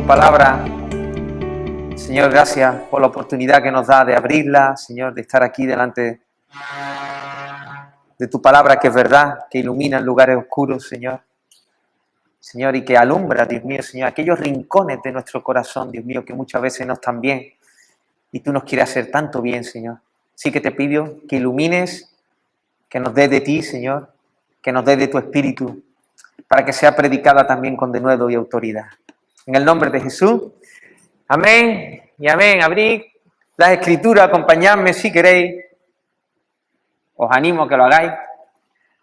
palabra. Señor, gracias por la oportunidad que nos da de abrirla, Señor, de estar aquí delante de tu palabra, que es verdad, que ilumina lugares oscuros, Señor. Señor, y que alumbra, Dios mío, Señor, aquellos rincones de nuestro corazón, Dios mío, que muchas veces no están bien. Y tú nos quieres hacer tanto bien, Señor. Así que te pido que ilumines, que nos des de ti, Señor, que nos des de tu Espíritu, para que sea predicada también con denuedo y autoridad. En el nombre de Jesús. Amén y amén. Abrid las Escrituras, acompañadme si queréis. Os animo a que lo hagáis.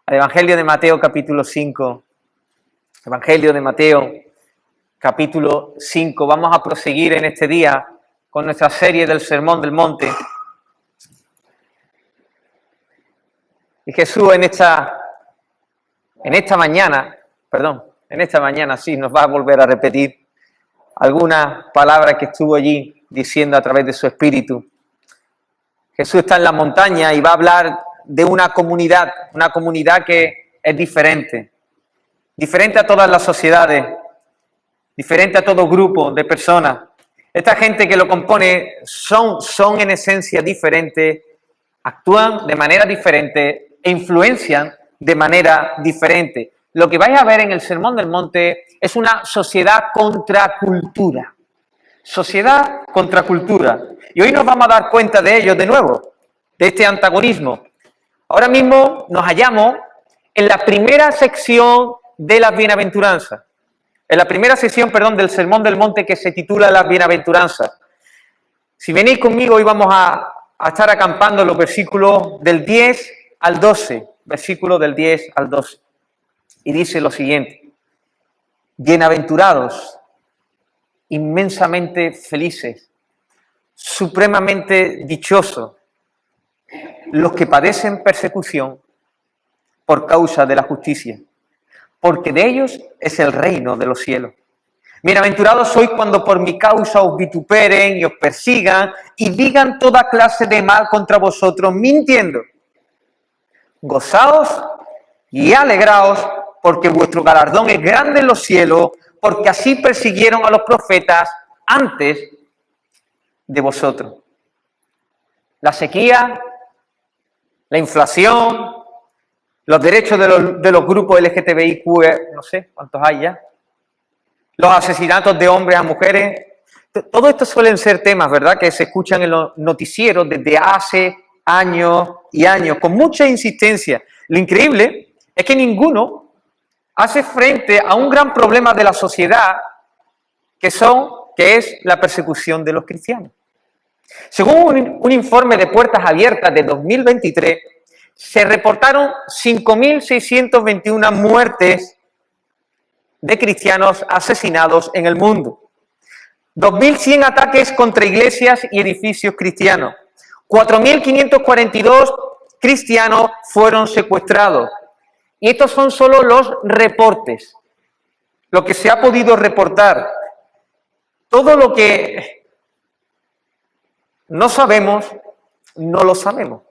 Al Evangelio de Mateo, capítulo 5. Evangelio de Mateo, capítulo 5. Vamos a proseguir en este día con nuestra serie del Sermón del Monte. Y Jesús en esta mañana sí, nos va a volver a repetir algunas palabras que estuvo allí diciendo a través de su Espíritu. Jesús está en la montaña y va a hablar de una comunidad que es diferente a todas las sociedades, diferente a todo grupo de personas. Esta gente que lo compone son en esencia diferentes, actúan de manera diferente e influencian de manera diferente. Lo que vais a ver en el Sermón del Monte es una sociedad contra cultura. Sociedad contra cultura. Y hoy nos vamos a dar cuenta de ello de nuevo, de este antagonismo. Ahora mismo nos hallamos en la primera sección de las bienaventuranzas. En la primera sección, del Sermón del Monte, que se titula Las bienaventuranzas. Si venís conmigo, hoy vamos a estar acampando en los versículos del 10 al 12. Versículos del 10 al 12. Y dice lo siguiente: bienaventurados, inmensamente felices, supremamente dichosos, los que padecen persecución por causa de la justicia, porque de ellos es el reino de los cielos. Bienaventurados sois cuando por mi causa os vituperen y os persigan y digan toda clase de mal contra vosotros, mintiendo. Gozaos y alegraos, porque vuestro galardón es grande en los cielos, porque así persiguieron a los profetas antes de vosotros. La sequía, la inflación, los derechos de los grupos LGTBIQ, no sé cuántos hay ya, los asesinatos de hombres a mujeres, todo esto suelen ser temas, ¿verdad?, que se escuchan en los noticieros desde hace años y años, con mucha insistencia. Lo increíble es que ninguno hace frente a un gran problema de la sociedad que es la persecución de los cristianos. Según un informe de Puertas Abiertas de 2023, se reportaron 5.621 muertes de cristianos asesinados en el mundo, 2.100 ataques contra iglesias y edificios cristianos, 4.542 cristianos fueron secuestrados. Y estos son solo los reportes, lo que se ha podido reportar. Todo lo que no sabemos, no lo sabemos,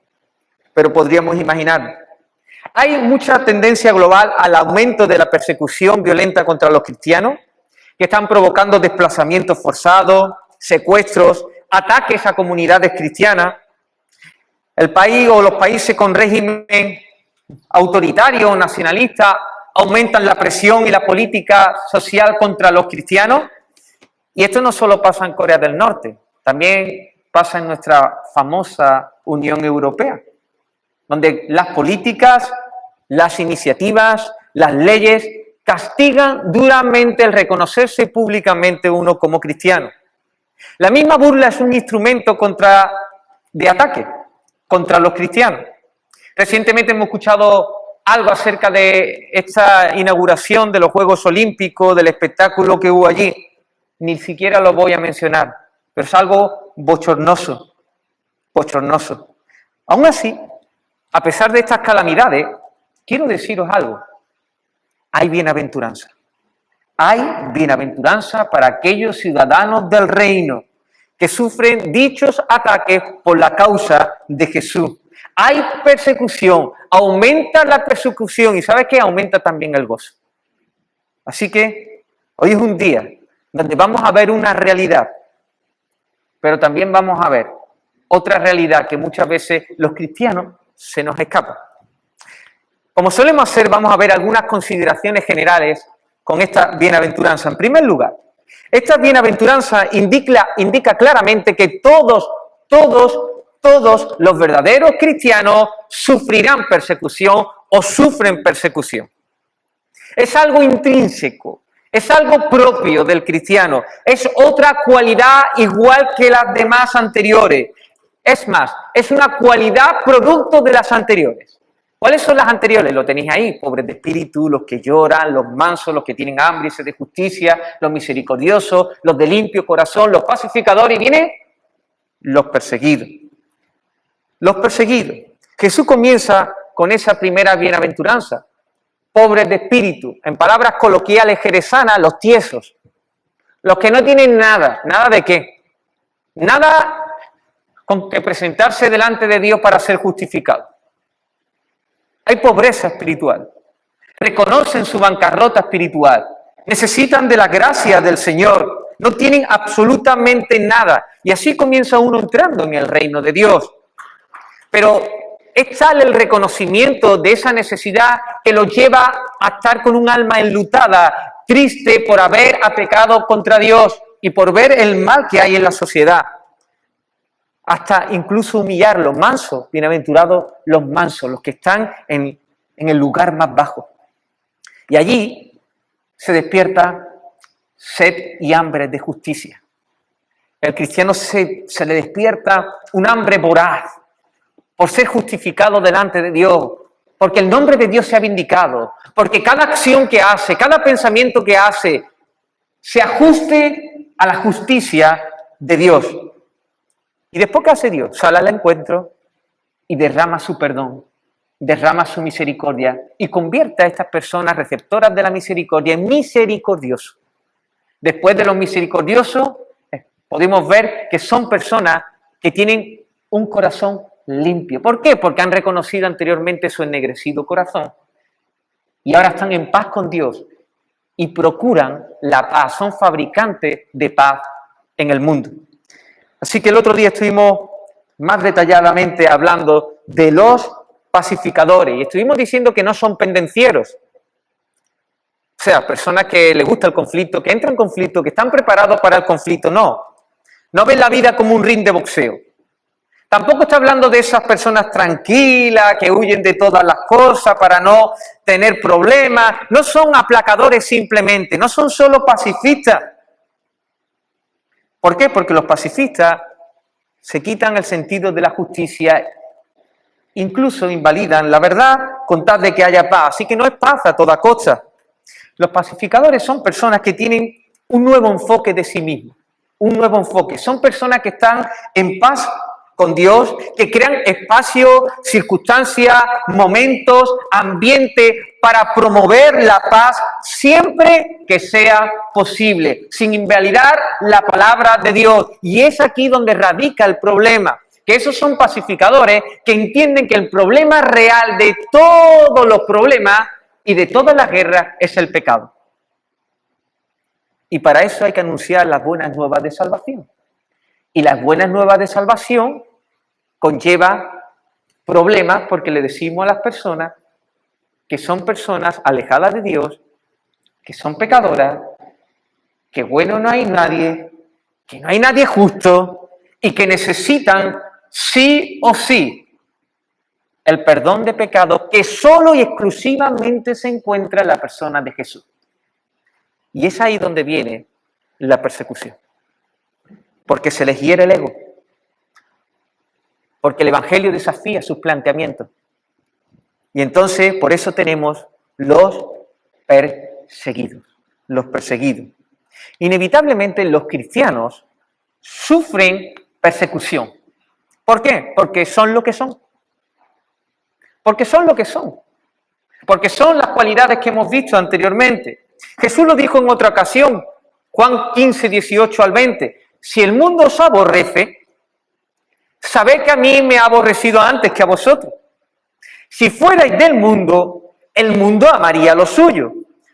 pero podríamos imaginar. Hay mucha tendencia global al aumento de la persecución violenta contra los cristianos, que están provocando desplazamientos forzados, secuestros, ataques a comunidades cristianas. El país o los países con régimen autoritario o nacionalista aumentan la presión y la política social contra los cristianos. Y esto no solo pasa en Corea del Norte, también pasa en nuestra famosa Unión Europea, donde las políticas, las iniciativas, las leyes castigan duramente el reconocerse públicamente uno como cristiano. La misma burla es un instrumento de ataque contra los cristianos. Recientemente hemos escuchado algo acerca de esta inauguración de los Juegos Olímpicos, del espectáculo que hubo allí. Ni siquiera lo voy a mencionar, pero es algo bochornoso. Aún así, a pesar de estas calamidades, quiero deciros algo. Hay bienaventuranza. Hay bienaventuranza para aquellos ciudadanos del reino que sufren dichos ataques por la causa de Jesús. Hay persecución, aumenta la persecución y ¿sabes qué? Aumenta también el gozo. Así que hoy es un día donde vamos a ver una realidad, pero también vamos a ver otra realidad que muchas veces los cristianos se nos escapa. Como solemos hacer, vamos a ver algunas consideraciones generales con esta bienaventuranza. En primer lugar, esta bienaventuranza indica claramente que todos los verdaderos cristianos sufrirán persecución o sufren persecución. Es algo intrínseco, es algo propio del cristiano, es otra cualidad igual que las demás anteriores. Es más, es una cualidad producto de las anteriores. ¿Cuáles son las anteriores? Lo tenéis ahí: pobres de espíritu, los que lloran, los mansos, los que tienen hambre y sed de justicia, los misericordiosos, los de limpio corazón, los pacificadores, y vienen los perseguidos. Los perseguidos. Jesús comienza con esa primera bienaventuranza: pobres de espíritu, en palabras coloquiales jerezanas, los tiesos, los que no tienen nada. ¿Nada de qué? Nada con que presentarse delante de Dios para ser justificado. Hay pobreza espiritual, reconocen su bancarrota espiritual, necesitan de la gracia del Señor, no tienen absolutamente nada, y así comienza uno entrando en el reino de Dios. Pero es tal el reconocimiento de esa necesidad que lo lleva a estar con un alma enlutada, triste por haber pecado contra Dios y por ver el mal que hay en la sociedad. Hasta incluso humillar los mansos, bienaventurados los mansos, los que están en el lugar más bajo. Y allí se despierta sed y hambre de justicia. El cristiano se le despierta un hambre voraz por ser justificado delante de Dios, porque el nombre de Dios se ha vindicado, porque cada acción que hace, cada pensamiento que hace, se ajuste a la justicia de Dios. Y después, ¿qué hace Dios? Sale al encuentro y derrama su perdón, derrama su misericordia y convierte a estas personas receptoras de la misericordia en misericordiosos. Después de los misericordiosos, podemos ver que son personas que tienen un corazón limpio. ¿Por qué? Porque han reconocido anteriormente su ennegrecido corazón y ahora están en paz con Dios y procuran la paz, son fabricantes de paz en el mundo. Así que el otro día estuvimos más detalladamente hablando de los pacificadores y estuvimos diciendo que no son pendencieros, o sea, personas que les gusta el conflicto, que entran en conflicto, que están preparados para el conflicto. No ven la vida como un ring de boxeo. Tampoco está hablando de esas personas tranquilas que huyen de todas las cosas para no tener problemas. No son aplacadores simplemente, no son solo pacifistas. ¿Por qué? Porque los pacifistas se quitan el sentido de la justicia, incluso invalidan la verdad con tal de que haya paz. Así que no es paz a toda costa. Los pacificadores son personas que tienen un nuevo enfoque de sí mismos, un nuevo enfoque. Son personas que están en paz con Dios, que crean espacio, circunstancias, momentos, ambiente para promover la paz siempre que sea posible, sin invalidar la palabra de Dios. Y es aquí donde radica el problema, que esos son pacificadores que entienden que el problema real de todos los problemas y de todas las guerras es el pecado. Y para eso hay que anunciar las buenas nuevas de salvación. Y las buenas nuevas de salvación conlleva problemas porque le decimos a las personas que son personas alejadas de Dios, que son pecadoras, que bueno no hay nadie, que no hay nadie justo y que necesitan sí o sí el perdón de pecados que solo y exclusivamente se encuentra en la persona de Jesús. Y es ahí donde viene la persecución. Porque se les hiere el ego. Porque el Evangelio desafía sus planteamientos. Y entonces, por eso tenemos los perseguidos. Los perseguidos. Inevitablemente los cristianos sufren persecución. ¿Por qué? Porque son lo que son. Porque son lo que son. Porque son las cualidades que hemos visto anteriormente. Jesús lo dijo en otra ocasión, Juan 15, 18 al 20. Si el mundo os aborrece, sabed que a mí me ha aborrecido antes que a vosotros. Si fuerais del mundo, el mundo amaría lo suyo.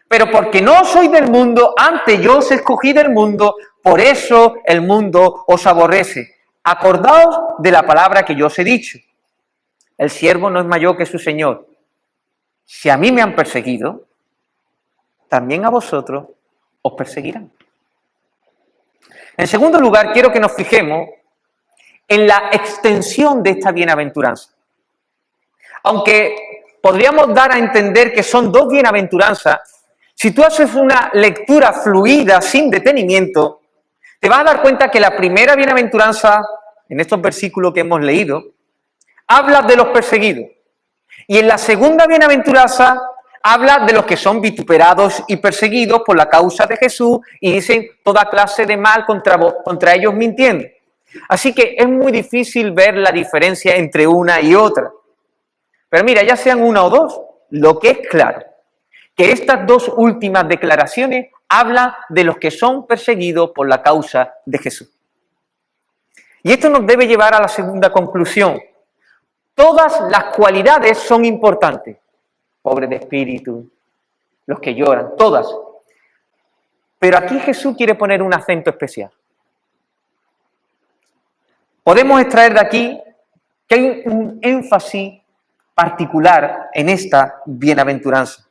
Pero porque no soy del mundo, antes yo os escogí del mundo, por eso el mundo os aborrece. Acordaos de la palabra que yo os he dicho. El siervo no es mayor que su señor. Si a mí me han perseguido, también a vosotros os perseguirán. En segundo lugar, quiero que nos fijemos en la extensión de esta bienaventuranza. Aunque podríamos dar a entender que son dos bienaventuranzas, si tú haces una lectura fluida, sin detenimiento, te vas a dar cuenta que la primera bienaventuranza, en estos versículos que hemos leído, habla de los perseguidos. Y en la segunda bienaventuranza habla de los que son vituperados y perseguidos por la causa de Jesús y dicen toda clase de mal contra ellos mintiendo. Así que es muy difícil ver la diferencia entre una y otra. Pero mira, ya sean una o dos, lo que es claro, que estas dos últimas declaraciones hablan de los que son perseguidos por la causa de Jesús. Y esto nos debe llevar a la segunda conclusión. Todas las cualidades son importantes. Pobres de espíritu, los que lloran, todas. Pero aquí Jesús quiere poner un acento especial. Podemos extraer de aquí que hay un énfasis particular en esta bienaventuranza.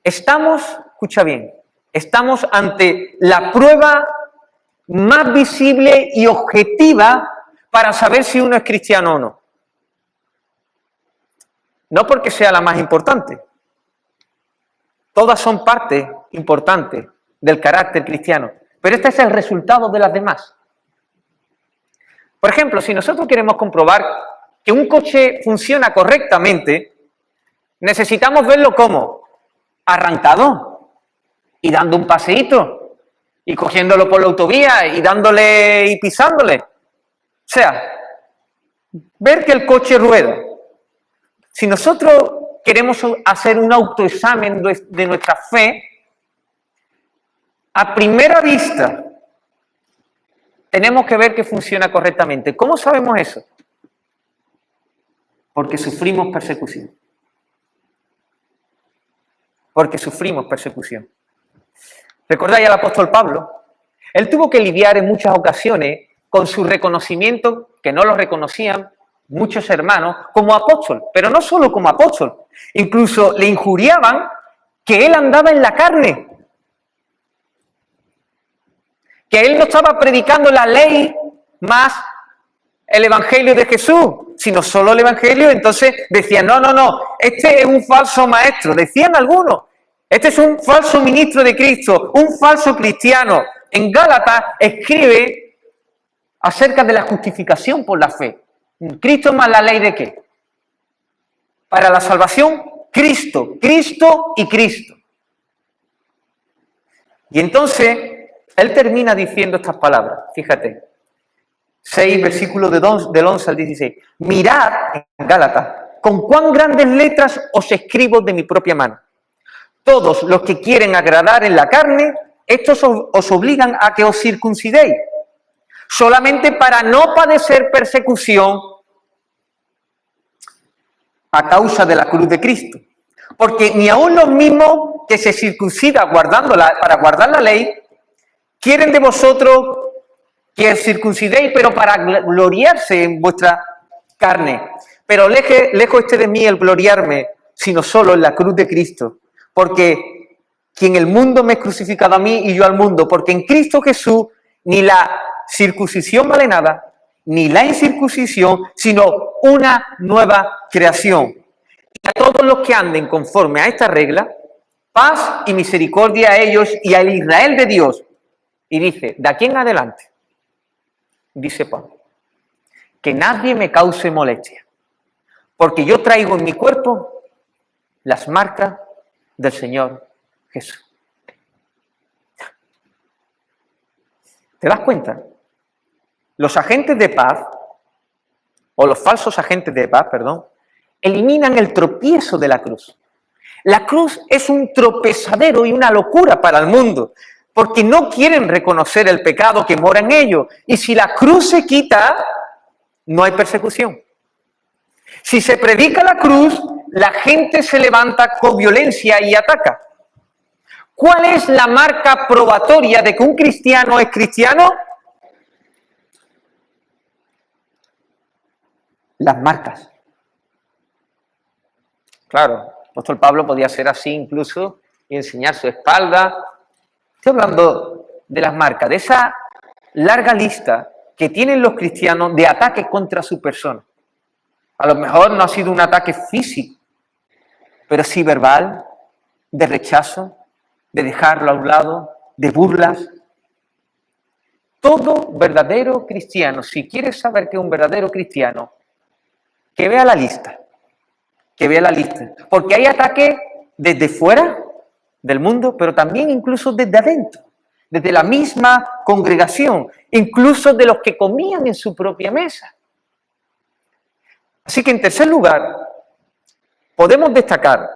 Escucha bien, estamos ante la prueba más visible y objetiva para saber si uno es cristiano o no. No porque sea la más importante. Todas son partes importantes del carácter cristiano. Pero este es el resultado de las demás. Por ejemplo, si nosotros queremos comprobar que un coche funciona correctamente, necesitamos verlo como arrancado y dando un paseíto y cogiéndolo por la autovía y dándole y pisándole. O sea, ver que el coche rueda. Si nosotros queremos hacer un autoexamen de nuestra fe, a primera vista tenemos que ver que funciona correctamente. ¿Cómo sabemos eso? Porque sufrimos persecución. Porque sufrimos persecución. ¿Recordáis al apóstol Pablo? Él tuvo que lidiar en muchas ocasiones con su reconocimiento, que no lo reconocían muchos hermanos, como apóstol, pero no solo como apóstol, incluso le injuriaban que él andaba en la carne, que él no estaba predicando la ley más el evangelio de Jesús, sino solo el evangelio. Entonces decían, no, este es un falso maestro, decían algunos, este es un falso ministro de Cristo, un falso cristiano. En Gálatas escribe acerca de la justificación por la fe. ¿Cristo más la ley de qué? Para la salvación, Cristo y Cristo. Y entonces, él termina diciendo estas palabras, fíjate, 6 versículos del 11 al 16. Mirad, en Gálatas, con cuán grandes letras os escribo de mi propia mano. Todos los que quieren agradar en la carne, estos os obligan a que os circuncidéis, solamente para no padecer persecución a causa de la cruz de Cristo. Porque ni aun los mismos que se circuncidan para guardar la ley, quieren de vosotros que os circuncidéis, pero para gloriarse en vuestra carne. Pero lejos esté de mí el gloriarme, sino solo en la cruz de Cristo. Porque quien el mundo me ha crucificado a mí y yo al mundo, porque en Cristo Jesús ni la circuncisión vale nada, ni la incircuncisión, sino una nueva creación. Y a todos los que anden conforme a esta regla, paz y misericordia a ellos y al Israel de Dios. Y dice, de aquí en adelante, dice Pablo, que nadie me cause molestia, porque yo traigo en mi cuerpo las marcas del Señor Jesús. ¿Te das cuenta? Los agentes de paz, o los falsos agentes de paz, perdón, eliminan el tropiezo de la cruz. La cruz es un tropezadero y una locura para el mundo, porque no quieren reconocer el pecado que mora en ellos. Y si la cruz se quita, no hay persecución. Si se predica la cruz, la gente se levanta con violencia y ataca. ¿Cuál es la marca probatoria de que un cristiano es cristiano? Las marcas. Claro, el apóstol Pablo podía ser así incluso y enseñar su espalda. Estoy hablando de las marcas, de esa larga lista que tienen los cristianos de ataques contra su persona. A lo mejor no ha sido un ataque físico, pero sí verbal, de rechazo, de dejarlo a un lado, de burlas. Todo verdadero cristiano, si quieres saber que es un verdadero cristiano, que vea la lista, porque hay ataques desde fuera del mundo, pero también incluso desde adentro, desde la misma congregación, incluso de los que comían en su propia mesa. Así que en tercer lugar, podemos destacar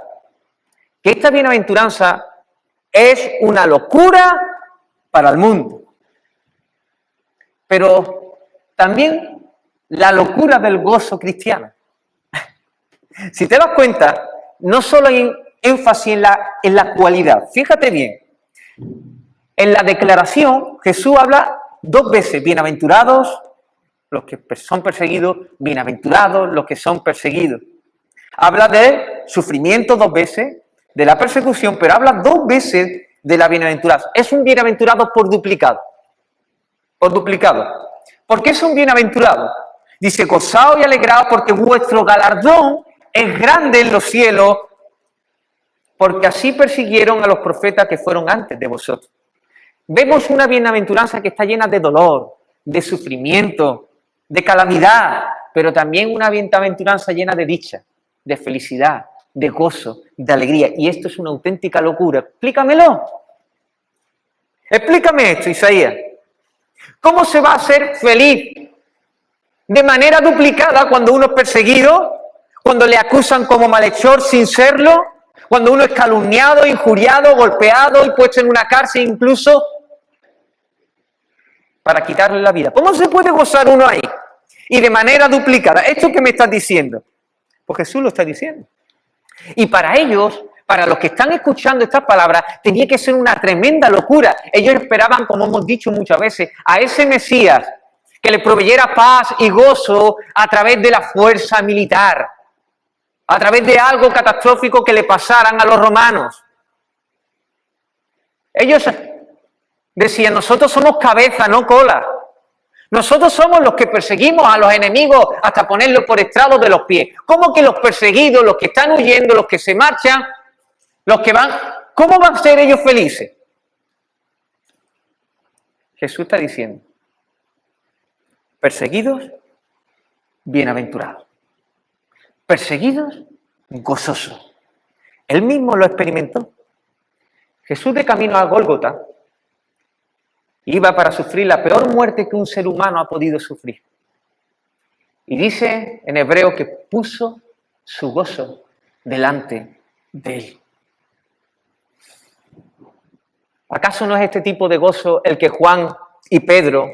que esta bienaventuranza es una locura para el mundo, pero también la locura del gozo cristiano. Si te das cuenta, no solo hay énfasis en la cualidad. Fíjate bien, en la declaración Jesús habla 2 veces, bienaventurados los que son perseguidos, bienaventurados los que son perseguidos. Habla de sufrimiento 2 veces, de la persecución, pero habla 2 veces de la bienaventuranza. Es un bienaventurado por duplicado. Por duplicado. ¿Por qué es un bienaventurado? Dice, gozaos y alegraos porque vuestro galardón es grande en los cielos, porque así persiguieron a los profetas que fueron antes de vosotros. Vemos una bienaventuranza que está llena de dolor, de sufrimiento, de calamidad, pero también una bienaventuranza llena de dicha, de felicidad, de gozo, de alegría. Y esto es una auténtica locura. Explícamelo. Explícame esto, Isaías. ¿Cómo se va a ser feliz de manera duplicada cuando uno es perseguido, cuando le acusan como malhechor sin serlo, cuando uno es calumniado, injuriado, golpeado y puesto en una cárcel incluso para quitarle la vida? ¿Cómo se puede gozar uno ahí? Y de manera duplicada. ¿Esto qué me estás diciendo? Pues Jesús lo está diciendo. Y para ellos, para los que están escuchando estas palabras, tenía que ser una tremenda locura. Ellos esperaban, como hemos dicho muchas veces, a ese Mesías que les proveyera paz y gozo a través de la fuerza militar, a través de algo catastrófico que le pasaran a los romanos. Ellos decían, nosotros somos cabeza, no cola. Nosotros somos los que perseguimos a los enemigos hasta ponerlos por estrado de los pies. ¿Cómo que los perseguidos, los que están huyendo, los que se marchan, los que van, cómo van a ser ellos felices? Jesús está diciendo, perseguidos, bienaventurados. Perseguidos, gozosos. Él mismo lo experimentó. Jesús, de camino a Gólgota, iba para sufrir la peor muerte que un ser humano ha podido sufrir. Y dice en hebreo que puso su gozo delante de él. ¿Acaso no es este tipo de gozo el que Juan y Pedro,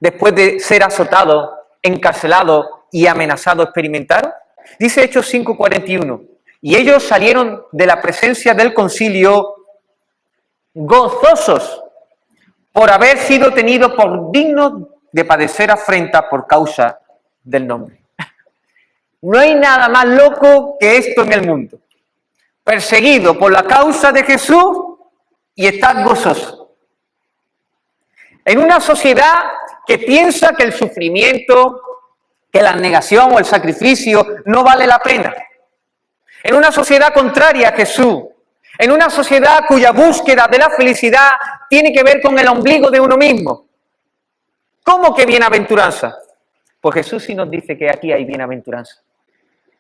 después de ser azotados, encarcelados y amenazados, experimentaron? Dice Hechos 5:41, y ellos salieron de la presencia del concilio gozosos por haber sido tenidos por dignos de padecer afrenta por causa del nombre. No hay nada más loco que esto en el mundo. Perseguido por la causa de Jesús y estar gozoso. En una sociedad que piensa que el sufrimiento, que la negación o el sacrificio no vale la pena. En una sociedad contraria a Jesús. En una sociedad cuya búsqueda de la felicidad tiene que ver con el ombligo de uno mismo. ¿Cómo que bienaventuranza? Pues Jesús sí nos dice que aquí hay bienaventuranza.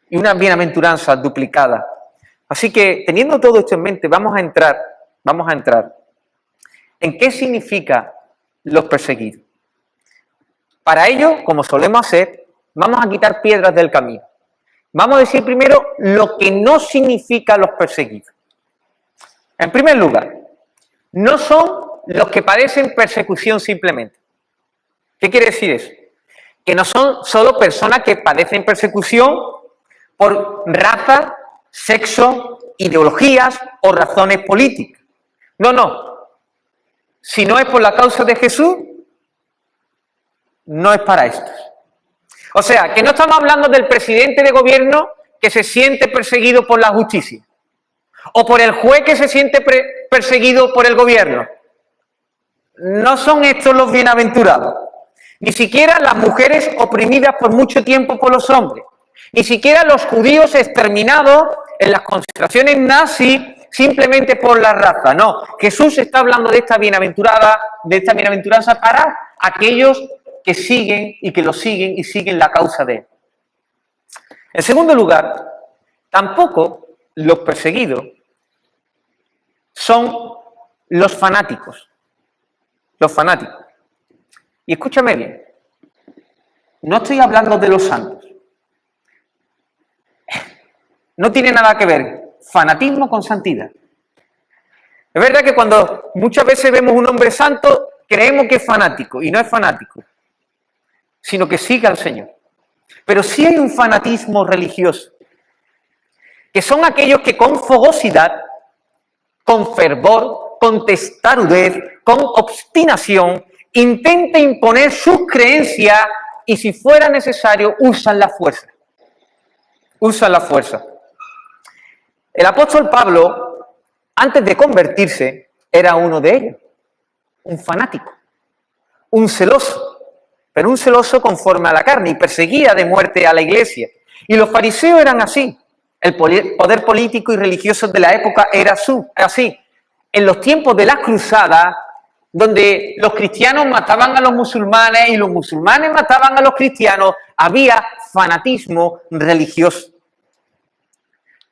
Y una bienaventuranza duplicada. Así que, teniendo todo esto en mente, vamos a entrar en qué significa los perseguidos. Para ello, como solemos hacer, vamos a quitar piedras del camino. Vamos a decir primero lo que no significa los perseguidos. En primer lugar, no son los que padecen persecución simplemente. ¿Qué quiere decir eso? Que no son solo personas que padecen persecución por raza, sexo, ideologías o razones políticas. No, no. Si no es por la causa de Jesús, no es para estos. O sea, que no estamos hablando del presidente de gobierno que se siente perseguido por la justicia, o por el juez que se siente perseguido por el gobierno. No son estos los bienaventurados. Ni siquiera las mujeres oprimidas por mucho tiempo por los hombres. Ni siquiera los judíos exterminados en las concentraciones nazis simplemente por la raza. No, Jesús está hablando de esta bienaventuranza para aquellos que siguen y que lo siguen y siguen la causa de él. En segundo lugar, tampoco los perseguidos son los fanáticos. Los fanáticos. Y escúchame bien, no estoy hablando de los santos. No tiene nada que ver fanatismo con santidad. Es verdad que cuando muchas veces vemos un hombre santo, creemos que es fanático, y no es fanático, sino que sigue al Señor. Pero sí hay un fanatismo religioso, que son aquellos que con fogosidad, con fervor, con testarudez, con obstinación, intenta imponer sus creencias y, si fuera necesario, usan la fuerza. Usan la fuerza. El apóstol Pablo, antes de convertirse, era uno de ellos. Un fanático. Un celoso. Pero un celoso conforme a la carne y perseguía de muerte a la iglesia. Y los fariseos eran así. El poder político y religioso de la época era así. En los tiempos de las cruzadas, donde los cristianos mataban a los musulmanes y los musulmanes mataban a los cristianos, había fanatismo religioso.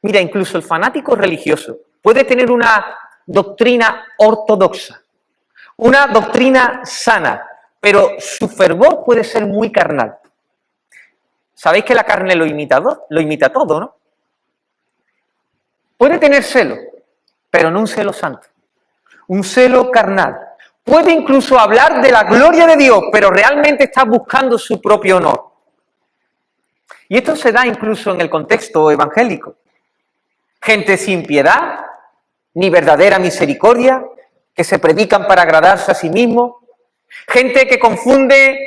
Mira, incluso el fanático religioso puede tener una doctrina ortodoxa, una doctrina sana, pero su fervor puede ser muy carnal. ¿Sabéis que la carne lo imita todo, no? Puede tener celo, pero no un celo santo, un celo carnal. Puede incluso hablar de la gloria de Dios, pero realmente está buscando su propio honor. Y esto se da incluso en el contexto evangélico. Gente sin piedad, ni verdadera misericordia, que se predican para agradarse a sí mismos. Gente que confunde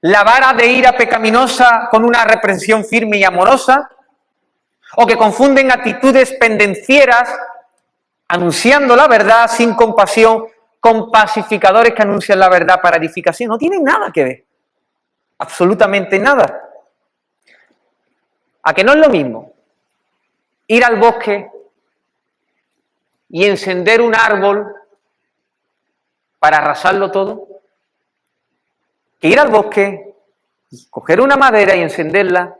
la vara de ira pecaminosa con una reprensión firme y amorosa, o que confunden actitudes pendencieras, anunciando la verdad sin compasión, con pacificadores que anuncian la verdad para edificación. No tienen nada que ver, absolutamente nada. ¿A que no es lo mismo ir al bosque y encender un árbol para arrasarlo todo, que ir al bosque, coger una madera y encenderla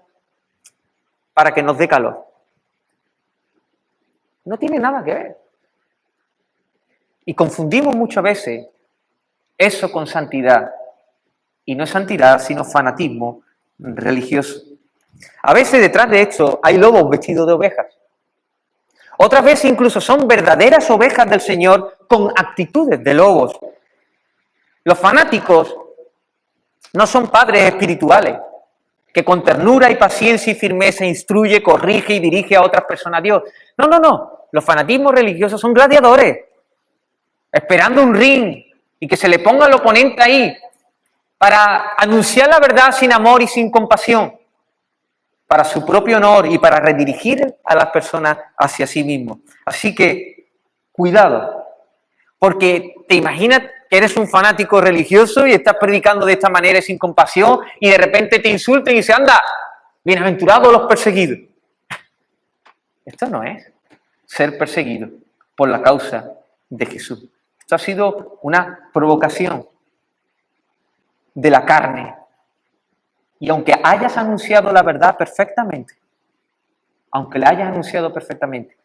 para que nos dé calor? No tiene nada que ver. Y confundimos muchas veces eso con santidad. Y no es santidad, sino fanatismo religioso. A veces detrás de esto hay lobos vestidos de ovejas. Otras veces incluso son verdaderas ovejas del Señor con actitudes de lobos. Los fanáticos no son padres espirituales que con ternura y paciencia y firmeza instruye, corrige y dirige a otras personas a Dios. No, no, no. Los fanatismos religiosos son gladiadores, esperando un ring y que se le ponga al oponente ahí para anunciar la verdad sin amor y sin compasión, para su propio honor y para redirigir a las personas hacia sí mismos. Así que, cuidado, porque te imaginas que eres un fanático religioso y estás predicando de esta manera y sin compasión y de repente te insulten y dicen, anda, bienaventurados los perseguidos. Esto no es ser perseguido por la causa de Jesús. Esto ha sido una provocación de la carne. Y aunque hayas anunciado la verdad perfectamente, aunque la hayas anunciado perfectamente,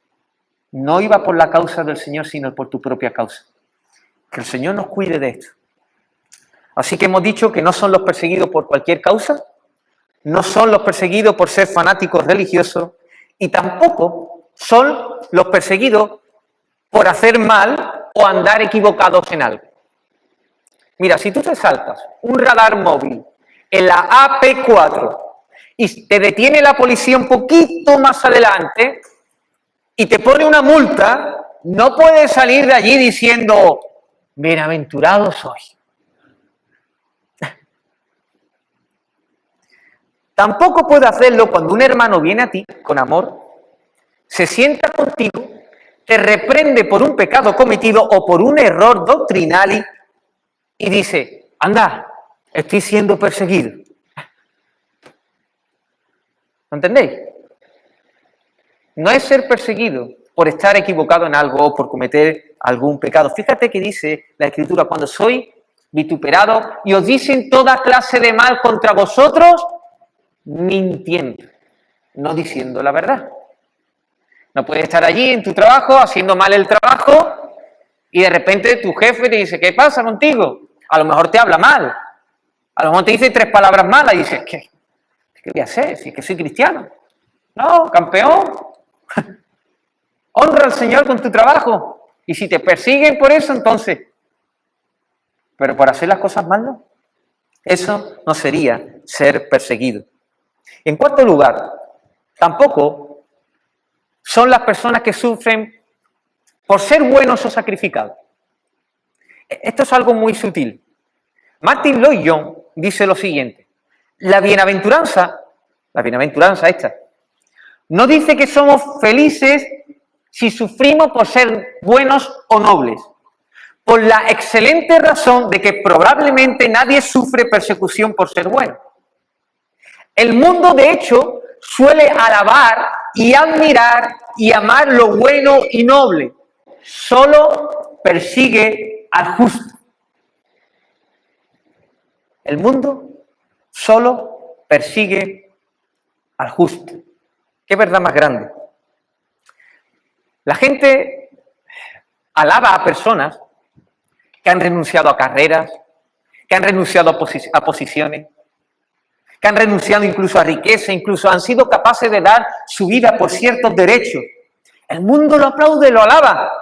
no iba por la causa del Señor, sino por tu propia causa. Que el Señor nos cuide de esto. Así que hemos dicho que no son los perseguidos por cualquier causa, no son los perseguidos por ser fanáticos religiosos y tampoco son los perseguidos por hacer mal o andar equivocados en algo. Mira, si tú te saltas un radar móvil en la AP4 y te detiene la policía un poquito más adelante y te pone una multa, no puede salir de allí diciendo, bienaventurado soy. Tampoco puede hacerlo cuando un hermano viene a ti con amor, se sienta contigo, te reprende por un pecado cometido o por un error doctrinal y dice, anda, estoy siendo perseguido. ¿Lo entendéis? No es ser perseguido por estar equivocado en algo o por cometer algún pecado. Fíjate que dice la Escritura, cuando soy vituperado y os dicen toda clase de mal contra vosotros, mintiendo, no diciendo la verdad. No puedes estar allí en tu trabajo haciendo mal el trabajo y de repente tu jefe te dice, ¿qué pasa contigo? A lo mejor te habla mal, a lo mejor te dice 3 palabras malas y dices, ¿qué voy a hacer? Si es que soy cristiano. No, campeón. Honra al Señor con tu trabajo. Y si te persiguen por eso, entonces. Pero por hacer las cosas mal, no. Eso no sería ser perseguido. En cuarto lugar, tampoco son las personas que sufren por ser buenos o sacrificados. Esto es algo muy sutil. Martin Lloyd-Jones dice lo siguiente. La bienaventuranza esta, no dice que somos felices si sufrimos por ser buenos o nobles, por la excelente razón de que probablemente nadie sufre persecución por ser bueno. El mundo, de hecho, suele alabar y admirar y amar lo bueno y noble. Solo persigue al justo. El mundo solo persigue al justo. ¿Qué verdad más grande? La gente alaba a personas que han renunciado a carreras, que han renunciado a posiciones, que han renunciado incluso a riqueza, incluso han sido capaces de dar su vida por ciertos derechos. El mundo lo aplaude, lo alaba.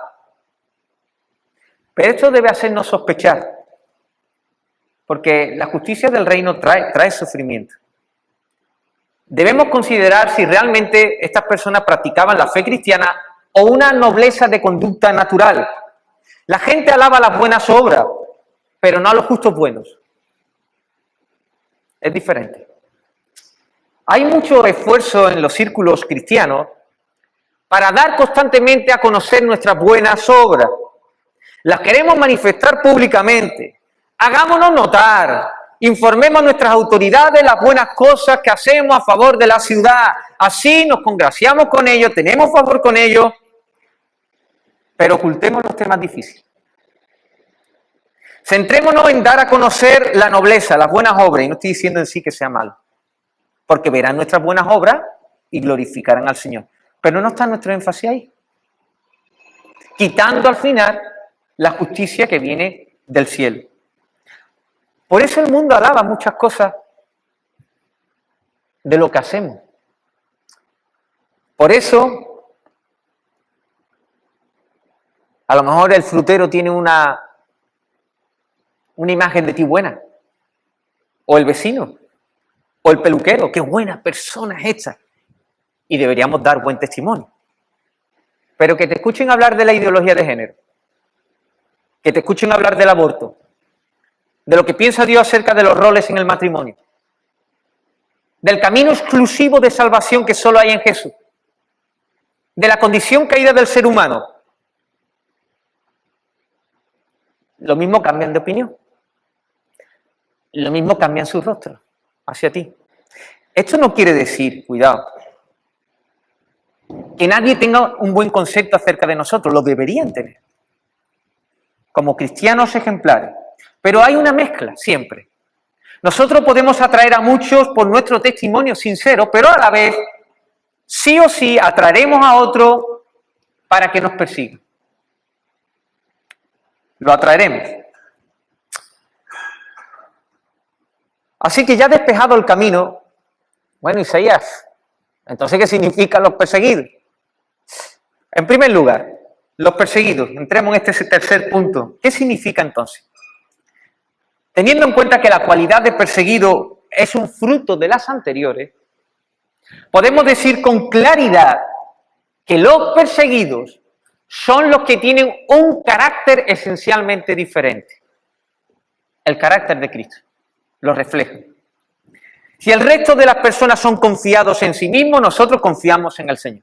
Pero esto debe hacernos sospechar, porque la justicia del reino trae sufrimiento. Debemos considerar si realmente estas personas practicaban la fe cristiana o una nobleza de conducta natural. La gente alaba las buenas obras, pero no a los justos buenos. Es diferente. Hay mucho esfuerzo en los círculos cristianos para dar constantemente a conocer nuestras buenas obras. Las queremos manifestar públicamente. Hagámonos notar. Informemos a nuestras autoridades las buenas cosas que hacemos a favor de la ciudad. Así nos congraciamos con ellos, tenemos favor con ellos, pero ocultemos los temas difíciles. Centrémonos en dar a conocer la nobleza, las buenas obras, y no estoy diciendo en sí que sea malo, porque verán nuestras buenas obras y glorificarán al Señor. Pero no está nuestro énfasis ahí. Quitando al final la justicia que viene del cielo. Por eso el mundo alaba muchas cosas de lo que hacemos. Por eso, a lo mejor el frutero tiene una imagen de ti buena. O el vecino. O el peluquero. Qué buena persona es esta. Y deberíamos dar buen testimonio. Pero que te escuchen hablar de la ideología de género. Que te escuchen hablar del aborto. De lo que piensa Dios acerca de los roles en el matrimonio. Del camino exclusivo de salvación que solo hay en Jesús. De la condición caída del ser humano. Lo mismo cambian de opinión. Lo mismo cambian sus rostros hacia ti. Esto no quiere decir, cuidado, que nadie tenga un buen concepto acerca de nosotros. Lo deberían tener. Como cristianos ejemplares. Pero hay una mezcla siempre. Nosotros podemos atraer a muchos por nuestro testimonio sincero, pero a la vez, sí o sí, atraeremos a otro para que nos persiga. Lo atraeremos. Así que ya despejado el camino, bueno, Isaías, entonces, ¿qué significan los perseguidos? En primer lugar, los perseguidos, entremos en este tercer punto. ¿Qué significa entonces? Teniendo en cuenta que la cualidad de perseguido es un fruto de las anteriores, podemos decir con claridad que los perseguidos son los que tienen un carácter esencialmente diferente. El carácter de Cristo lo refleja. Si el resto de las personas son confiados en sí mismos, nosotros confiamos en el Señor.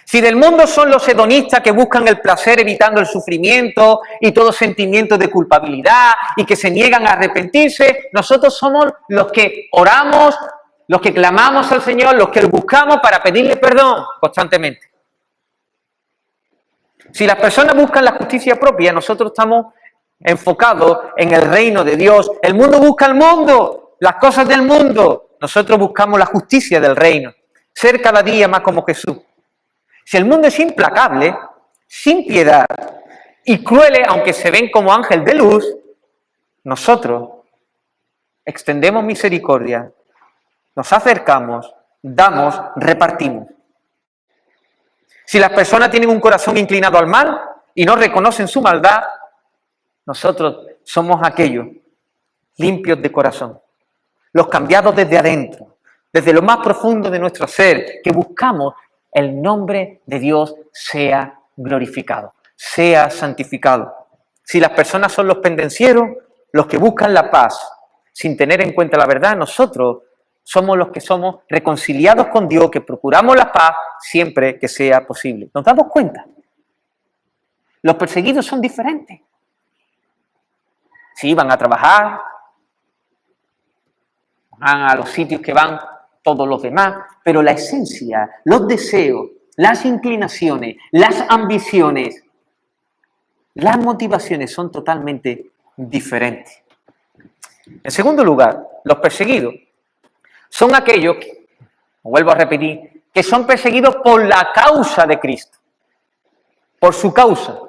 Si del mundo son los hedonistas que buscan el placer evitando el sufrimiento y todo sentimiento de culpabilidad y que se niegan a arrepentirse, nosotros somos los que oramos, los que clamamos al Señor, los que lo buscamos para pedirle perdón constantemente. Si las personas buscan la justicia propia, nosotros estamos enfocados en el reino de Dios. El mundo busca el mundo, las cosas del mundo. Nosotros buscamos la justicia del reino, ser cada día más como Jesús. Si el mundo es implacable, sin piedad y cruel, aunque se ven como ángel de luz, nosotros extendemos misericordia, nos acercamos, damos, repartimos. Si las personas tienen un corazón inclinado al mal y no reconocen su maldad, nosotros somos aquellos limpios de corazón, los cambiados desde adentro, desde lo más profundo de nuestro ser, que buscamos el nombre de Dios sea glorificado, sea santificado. Si las personas son los pendencieros, los que buscan la paz, sin tener en cuenta la verdad, nosotros somos los que somos reconciliados con Dios, que procuramos la paz siempre que sea posible. ¿Nos damos cuenta? Los perseguidos son diferentes. Sí, van a trabajar, van a los sitios que van todos los demás, pero la esencia, los deseos, las inclinaciones, las ambiciones, las motivaciones son totalmente diferentes. En segundo lugar, los perseguidos son aquellos, vuelvo a repetir, que son perseguidos por la causa de Cristo, por su causa.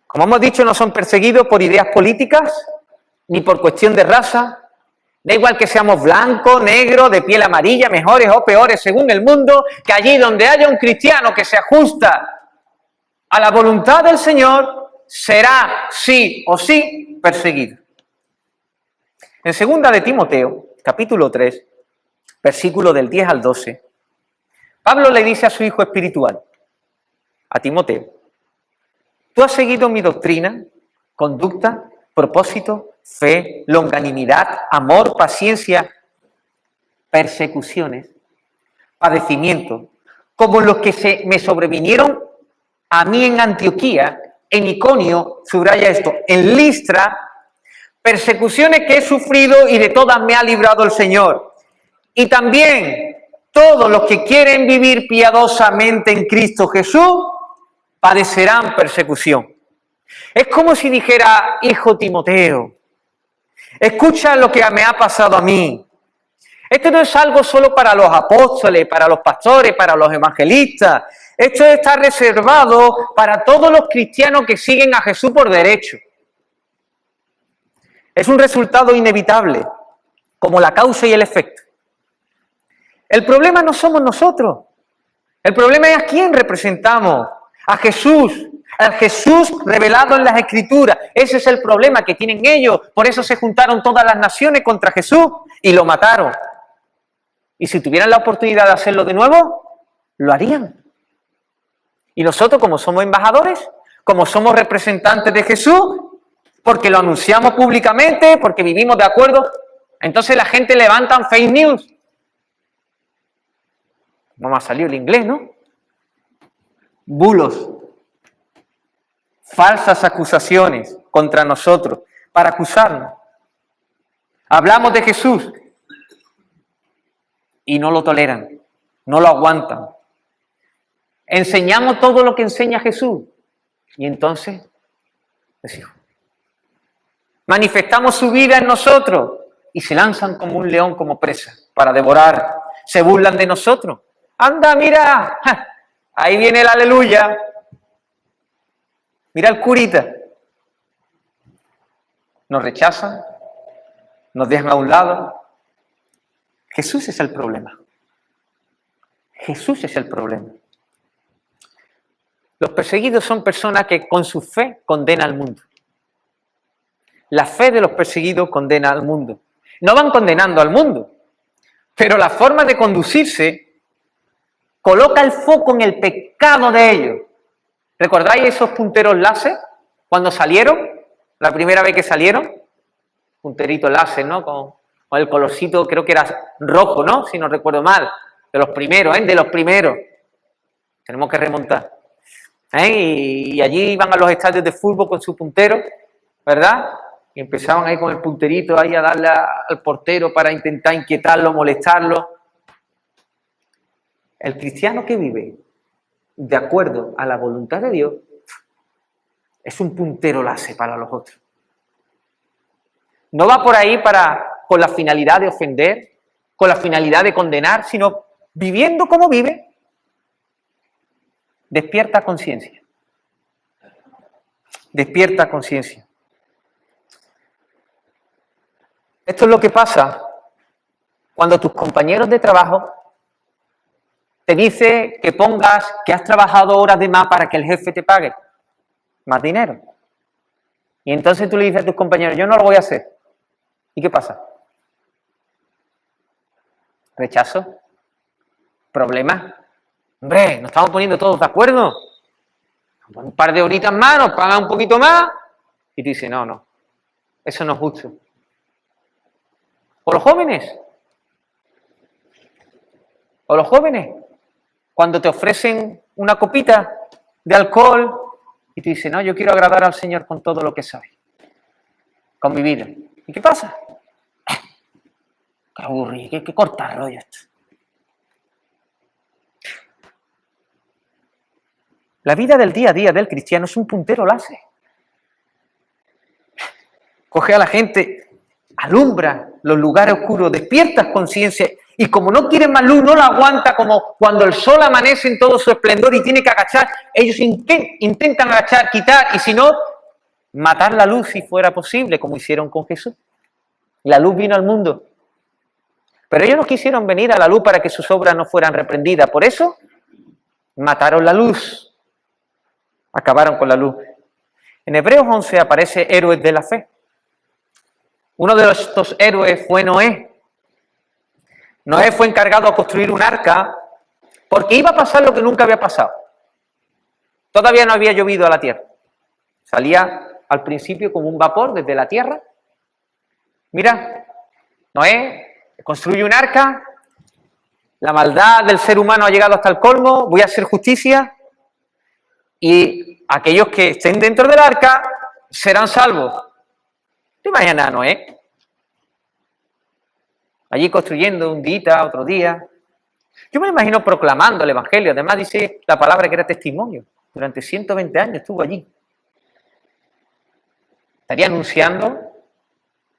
Como hemos dicho, no son perseguidos por ideas políticas, ni por cuestión de raza. Da igual que seamos blancos, negros, de piel amarilla, mejores o peores según el mundo, que allí donde haya un cristiano que se ajusta a la voluntad del Señor, será sí o sí perseguido. En 2 de Timoteo, capítulo 3, versículo del 10 al 12, Pablo le dice a su hijo espiritual, a Timoteo: tú has seguido mi doctrina, conducta, propósito, fe, longanimidad, amor, paciencia, persecuciones, padecimientos, como los que me sobrevinieron a mí en Antioquía, en Iconio, subraya esto, en Listra, persecuciones que he sufrido y de todas me ha librado el Señor. Y también todos los que quieren vivir piadosamente en Cristo Jesús padecerán persecución. Es como si dijera: hijo Timoteo, escucha lo que me ha pasado a mí. Esto no es algo solo para los apóstoles, para los pastores, para los evangelistas. Esto está reservado para todos los cristianos que siguen a Jesús por derecho. Es un resultado inevitable, como la causa y el efecto. El problema no somos nosotros. El problema es a quién representamos. A Jesús. Al Jesús revelado en las Escrituras. Ese es el problema que tienen ellos. Por eso se juntaron todas las naciones contra Jesús y lo mataron. Y si tuvieran la oportunidad de hacerlo de nuevo, lo harían. Y nosotros, como somos embajadores, como somos representantes de Jesús, porque lo anunciamos públicamente, porque vivimos de acuerdo, entonces la gente levanta fake news. No me ha salido el inglés, ¿no? Bulos. Falsas acusaciones contra nosotros, para acusarnos. Hablamos de Jesús y no lo toleran, no lo aguantan. Enseñamos todo lo que enseña Jesús y entonces decimos, manifestamos su vida en nosotros y se lanzan como un león, como presa, para devorar. Se burlan de nosotros. Anda, mira, ahí viene el aleluya. Mira el curita. Nos rechazan, nos dejan a un lado. Jesús es el problema. Jesús es el problema. Los perseguidos son personas que con su fe condenan al mundo. La fe de los perseguidos condena al mundo. No van condenando al mundo, pero la forma de conducirse coloca el foco en el pecado de ellos. ¿Recordáis esos punteros láser cuando salieron? La primera vez que salieron, punterito láser, ¿no? Con el colorcito, creo que era rojo, ¿no? Si no recuerdo mal. De los primeros, ¿eh? De los primeros. Tenemos que remontar. Y allí iban a los estadios de fútbol con su puntero, ¿verdad? Y empezaban ahí con el punterito ahí a darle al portero para intentar inquietarlo, molestarlo. El cristiano que vive de acuerdo a la voluntad de Dios es un puntero láser para los otros. No va por ahí con la finalidad de ofender, con la finalidad de condenar, sino viviendo como vive, despierta conciencia. Despierta conciencia. Esto es lo que pasa cuando tus compañeros de trabajo te dicen que pongas que has trabajado horas de más para que el jefe te pague más dinero. Y entonces tú le dices a tus compañeros, yo no lo voy a hacer. ¿Y qué pasa? ¿Rechazo? ¿Problemas? Hombre, nos estamos poniendo todos de acuerdo. Un par de horitas más, nos pagan un poquito más. Y tú dices, no, eso no es justo. O los jóvenes, cuando te ofrecen una copita de alcohol y tú dices, no, yo quiero agradar al Señor con todo lo que soy, con mi vida. ¿Y qué pasa? Qué aburrido, qué corta rollo esto. La vida del día a día del cristiano es un puntero láser. Coge a la gente, alumbra los lugares oscuros, despiertas conciencia y como no quieren más luz, no la aguanta, como cuando el sol amanece en todo su esplendor y tiene que agachar, ellos intentan agachar, quitar y si no, matar la luz si fuera posible, como hicieron con Jesús. La luz vino al mundo, pero ellos no quisieron venir a la luz para que sus obras no fueran reprendidas, por eso mataron la luz, acabaron con la luz. En Hebreos 11 aparece héroes de la fe. Uno de estos héroes fue Noé. Noé fue encargado a construir un arca porque iba a pasar lo que nunca había pasado. Todavía no había llovido a la tierra. Salía al principio como un vapor desde la tierra. Mira, Noé construye un arca, la maldad del ser humano ha llegado hasta el colmo, voy a hacer justicia y aquellos que estén dentro del arca serán salvos. ¿Te imaginas a Noé? Allí construyendo un día, otro día. Yo me imagino proclamando el Evangelio. Además dice la palabra que era testimonio. Durante 120 años estuvo allí. Estaría anunciando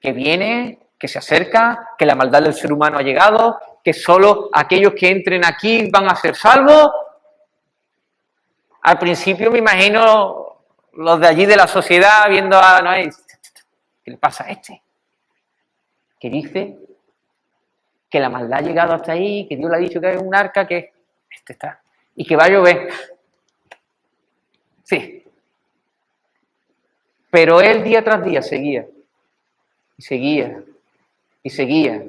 que viene, que se acerca, que la maldad del ser humano ha llegado, que solo aquellos que entren aquí van a ser salvos. Al principio me imagino los de allí de la sociedad viendo a Noé. ¿Qué le pasa a este? Que dice que la maldad ha llegado hasta ahí, que Dios le ha dicho que hay un arca, que este está, y que va a llover. Sí. Pero él día tras día seguía, y seguía, y seguía,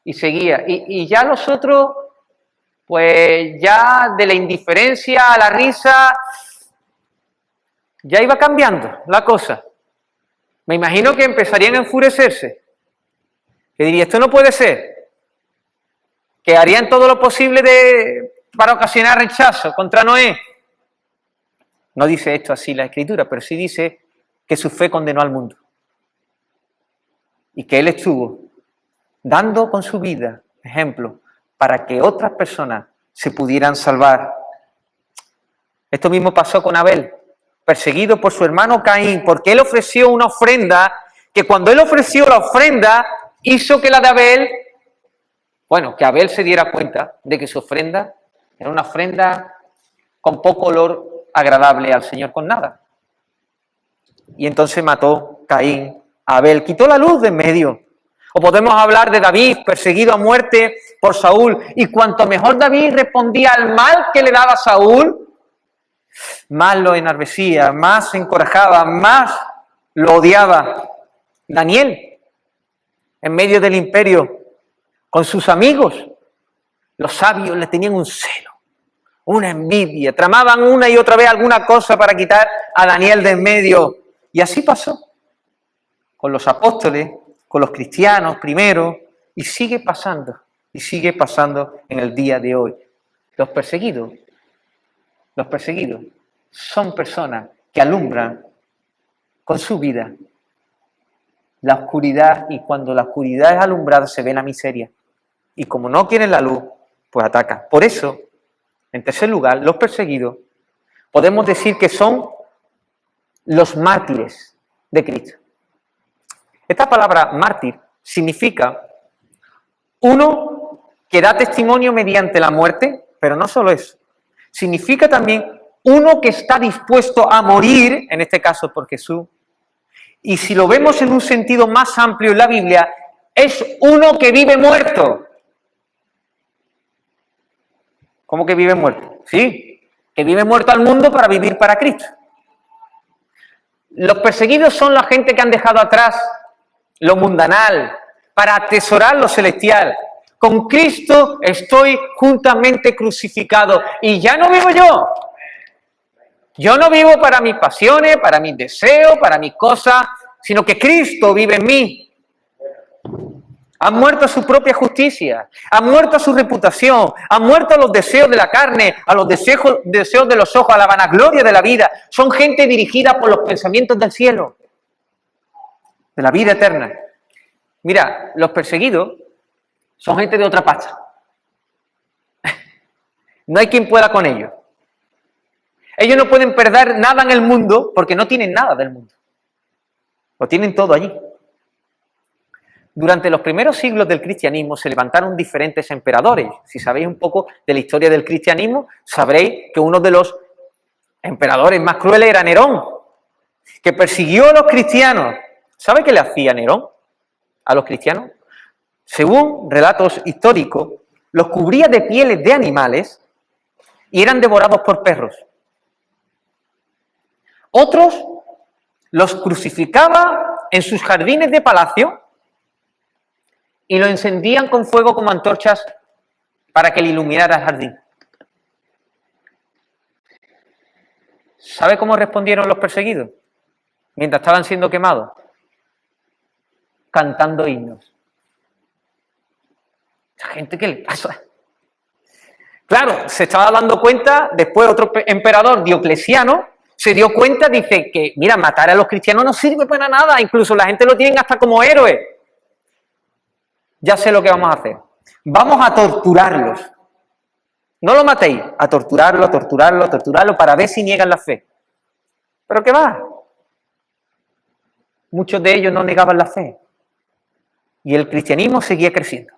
y seguía. Y ya los otros, pues ya de la indiferencia a la risa, ya iba cambiando la cosa. Me imagino que empezarían a enfurecerse. Que diría, esto no puede ser. Que harían todo lo posible para ocasionar rechazo contra Noé. No dice esto así la Escritura, pero sí dice que su fe condenó al mundo. Y que él estuvo dando con su vida ejemplo para que otras personas se pudieran salvar. Esto mismo pasó con Abel, perseguido por su hermano Caín, porque él ofreció una ofrenda, que cuando él ofreció la ofrenda, hizo que la de Abel, que Abel se diera cuenta de que su ofrenda era una ofrenda con poco olor agradable al Señor, con nada. Y entonces mató Caín a Abel, quitó la luz de en medio. O podemos hablar de David, perseguido a muerte por Saúl, y cuanto mejor David respondía al mal que le daba Saúl, más lo enardecía, más se encorajaba, más lo odiaba. Daniel, en medio del imperio, con sus amigos, los sabios le tenían un celo, una envidia, tramaban una y otra vez alguna cosa para quitar a Daniel de en medio. Y así pasó con los apóstoles, con los cristianos primero, y sigue pasando en el día de hoy. Los perseguidos son personas que alumbran con su vida la oscuridad, y cuando la oscuridad es alumbrada se ve la miseria. Y como no quieren la luz, pues atacan. Por eso, en tercer lugar, los perseguidos podemos decir que son los mártires de Cristo. Esta palabra mártir significa uno que da testimonio mediante la muerte, pero no solo eso. Significa también uno que está dispuesto a morir, en este caso por Jesús. Y si lo vemos en un sentido más amplio en la Biblia, es uno que vive muerto. ¿Cómo que vive muerto? Sí, que vive muerto al mundo para vivir para Cristo. Los perseguidos son la gente que han dejado atrás lo mundanal para atesorar lo celestial. Con Cristo estoy juntamente crucificado y ya no vivo yo. Yo no vivo para mis pasiones, para mis deseos, para mis cosas, sino que Cristo vive en mí. Ha muerto a su propia justicia, ha muerto a su reputación, ha muerto a los deseos de la carne, a los deseos de los ojos, a la vanagloria de la vida. Son gente dirigida por los pensamientos del cielo, de la vida eterna. Mira, los perseguidos son gente de otra pasta. No hay quien pueda con ellos. Ellos no pueden perder nada en el mundo porque no tienen nada del mundo. Lo tienen todo allí. Durante los primeros siglos del cristianismo se levantaron diferentes emperadores. Si sabéis un poco de la historia del cristianismo, sabréis que uno de los emperadores más crueles era Nerón, que persiguió a los cristianos. ¿Sabe qué le hacía Nerón a los cristianos? Según relatos históricos, los cubría de pieles de animales y eran devorados por perros. Otros los crucificaba en sus jardines de palacio y lo encendían con fuego como antorchas para que le iluminara el jardín. ¿Sabe cómo respondieron los perseguidos mientras estaban siendo quemados? Cantando himnos. ¿Esta gente qué le pasa? Claro, se estaba dando cuenta, después otro emperador, Diocleciano, se dio cuenta, dice que, mira, matar a los cristianos no sirve para nada, incluso la gente lo tienen hasta como héroe. Ya sé lo que vamos a hacer. Vamos a torturarlos. No lo matéis, a torturarlo para ver si niegan la fe. ¿Pero qué va? Muchos de ellos no negaban la fe. Y el cristianismo seguía creciendo.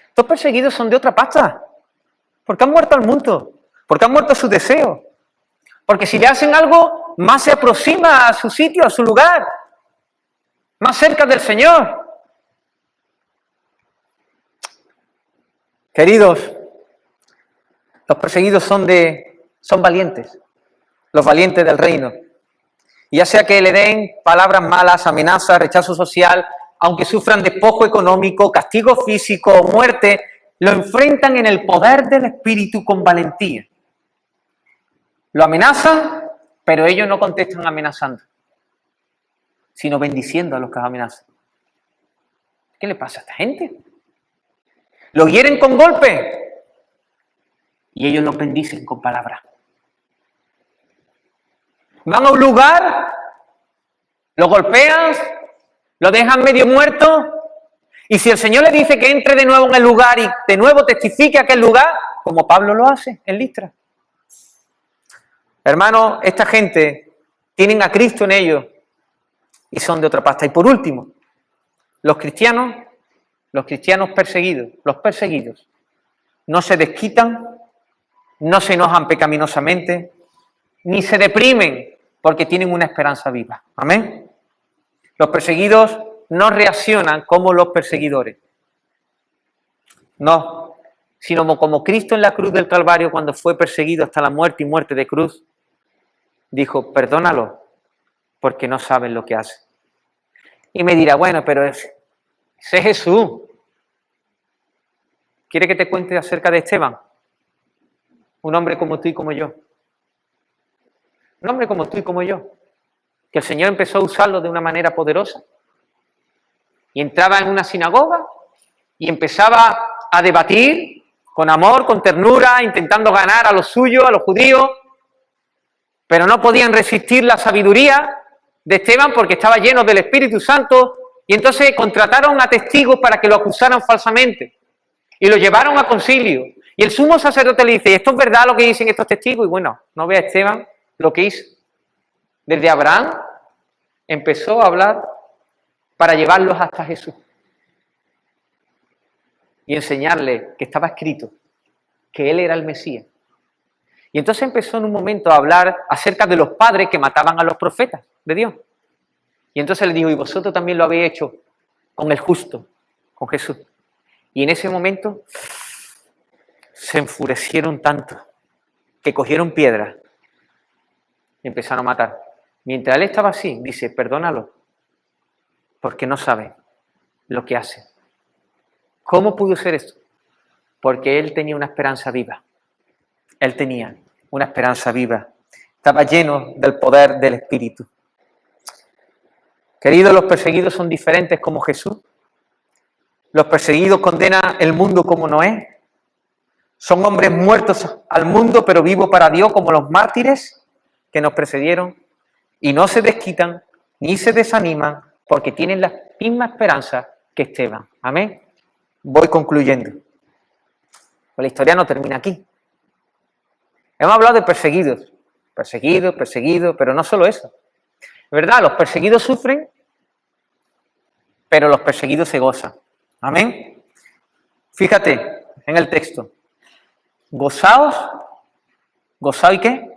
Estos perseguidos son de otra pasta. Porque han muerto al mundo. Porque han muerto sus deseos. Porque si le hacen algo, más se aproxima a su sitio, a su lugar. Más cerca del Señor. Queridos, los perseguidos son valientes. Los valientes del reino. Y ya sea que le den palabras malas, amenazas, rechazo social, aunque sufran despojo económico, castigo físico o muerte, lo enfrentan en el poder del Espíritu con valentía. Lo amenazan, pero ellos no contestan amenazando, sino bendiciendo a los que los amenazan. ¿Qué le pasa a esta gente? Lo hieren con golpes y ellos los bendicen con palabras. Van a un lugar, lo golpean, lo dejan medio muerto, y si el Señor le dice que entre de nuevo en el lugar y de nuevo testifique aquel lugar, como Pablo lo hace en Listra. Hermanos, esta gente tienen a Cristo en ellos y son de otra pasta. Y por último, los cristianos perseguidos, los perseguidos, no se desquitan, no se enojan pecaminosamente, ni se deprimen porque tienen una esperanza viva. Amén. Los perseguidos no reaccionan como los perseguidores. No, sino como Cristo en la cruz del Calvario, cuando fue perseguido hasta la muerte y muerte de cruz, dijo, perdónalo, porque no saben lo que hacen. Y me dirá, bueno, pero ese es Jesús. ¿Quiere que te cuente acerca de Esteban? Un hombre como tú y como yo. Un hombre como tú y como yo. Que el Señor empezó a usarlo de una manera poderosa. Y entraba en una sinagoga y empezaba a debatir con amor, con ternura, intentando ganar a los suyos, a los judíos, pero no podían resistir la sabiduría de Esteban porque estaba lleno del Espíritu Santo, y entonces contrataron a testigos para que lo acusaran falsamente y lo llevaron a concilio. Y el sumo sacerdote le dice: ¿esto es verdad lo que dicen estos testigos? Y bueno, no ve a Esteban lo que hizo. Desde Abraham empezó a hablar para llevarlos hasta Jesús y enseñarle que estaba escrito que él era el Mesías. Y entonces empezó en un momento a hablar acerca de los padres que mataban a los profetas de Dios. Y entonces le dijo: y vosotros también lo habéis hecho con el justo, con Jesús. Y en ese momento se enfurecieron tanto que cogieron piedras y empezaron a matar. Mientras él estaba así, dice: perdónalo, porque no sabe lo que hace. ¿Cómo pudo ser esto? Porque él tenía una esperanza viva. Él tenía una esperanza viva. Estaba lleno del poder del Espíritu. Queridos, los perseguidos son diferentes como Jesús. Los perseguidos condenan el mundo como Noé. Son hombres muertos al mundo, pero vivos para Dios, como los mártires que nos precedieron. Y no se desquitan ni se desaniman porque tienen la misma esperanza que Esteban. Amén. Voy concluyendo. Pues la historia no termina aquí. Hemos hablado de perseguidos, pero no solo eso. Es verdad, los perseguidos sufren, pero los perseguidos se gozan. Amén. Fíjate en el texto. Gozaos, ¿gozaos y qué?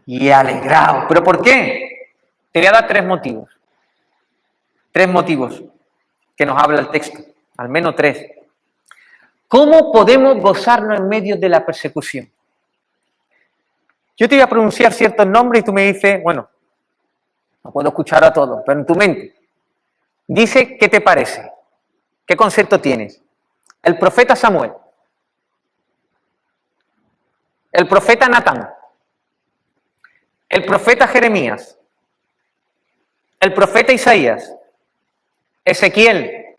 Y alegraos. ¿Pero por qué? Te voy a dar tres motivos. Tres motivos que nos habla el texto, al menos tres. ¿Cómo podemos gozarnos en medio de la persecución? Yo te voy a pronunciar ciertos nombres y tú me dices: bueno, no puedo escuchar a todos, pero en tu mente, dice qué te parece, qué concepto tienes. El profeta Samuel, el profeta Natán, el profeta Jeremías, el profeta Isaías, Ezequiel,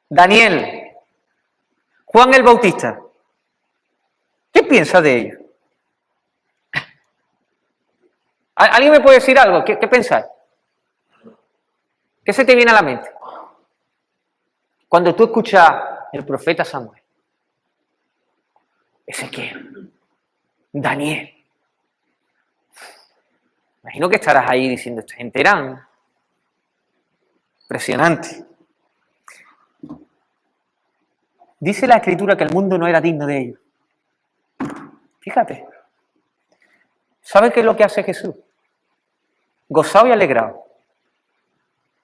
Daniel, Juan el Bautista. ¿Qué piensas de ellos? ¿Alguien me puede decir algo? ¿Qué pensáis? ¿Qué se te viene a la mente cuando tú escuchas el profeta Samuel, Ezequiel, Daniel? Imagino que estarás ahí diciendo: esta gente eran impresionante. Dice la Escritura que el mundo no era digno de ellos. Fíjate. ¿Sabe qué es lo que hace Jesús? Gozado y alegrado.